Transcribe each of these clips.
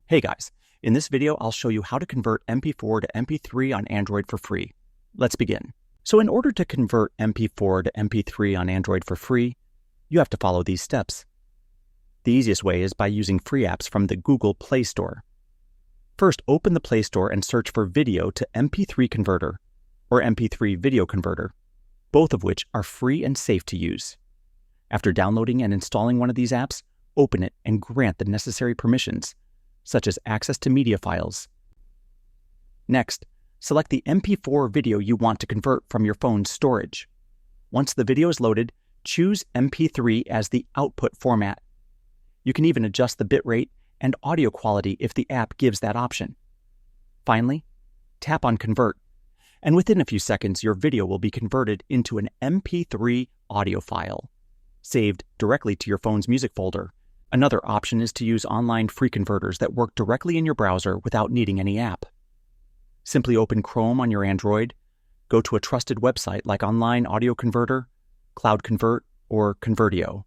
Hey guys, in this video I'll show you how to convert MP4 to MP3 on Android for free. Let's begin. So in order to convert MP4 to MP3 on Android for free, you have to follow these steps. The easiest way is by using free apps from the Google Play Store. First, open the Play Store and search for Video to MP3 Converter or MP3 Video Converter, both of which are free and safe to use. After downloading and installing one of these apps, open it and grant the necessary permissions, such as access to media files. Next, select the MP4 video you want to convert from your phone's storage. Once the video is loaded, choose MP3 as the output format. You can even adjust the bitrate and audio quality if the app gives that option. Finally, tap on Convert, and within a few seconds your video will be converted into an MP3 audio file, saved directly to your phone's music folder. Another option is to use online free converters that work directly in your browser without needing any app. Simply open Chrome on your Android, go to a trusted website like Online Audio Converter, Cloud Convert, or Convertio.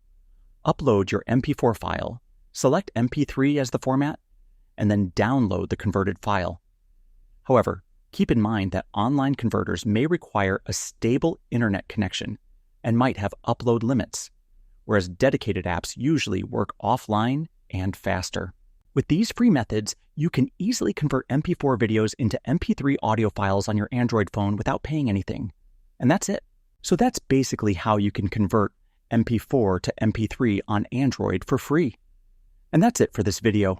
Upload your MP4 file, select MP3 as the format, and then download the converted file. However, keep in mind that online converters may require a stable internet connection and might have upload limits, whereas dedicated apps usually work offline and faster. With these free methods, you can easily convert MP4 videos into MP3 audio files on your Android phone without paying anything. And that's it. So that's basically how you can convert MP4 to MP3 on Android for free. And that's it for this video.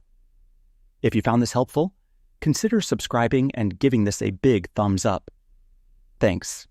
If you found this helpful, consider subscribing and giving this a big thumbs up. Thanks.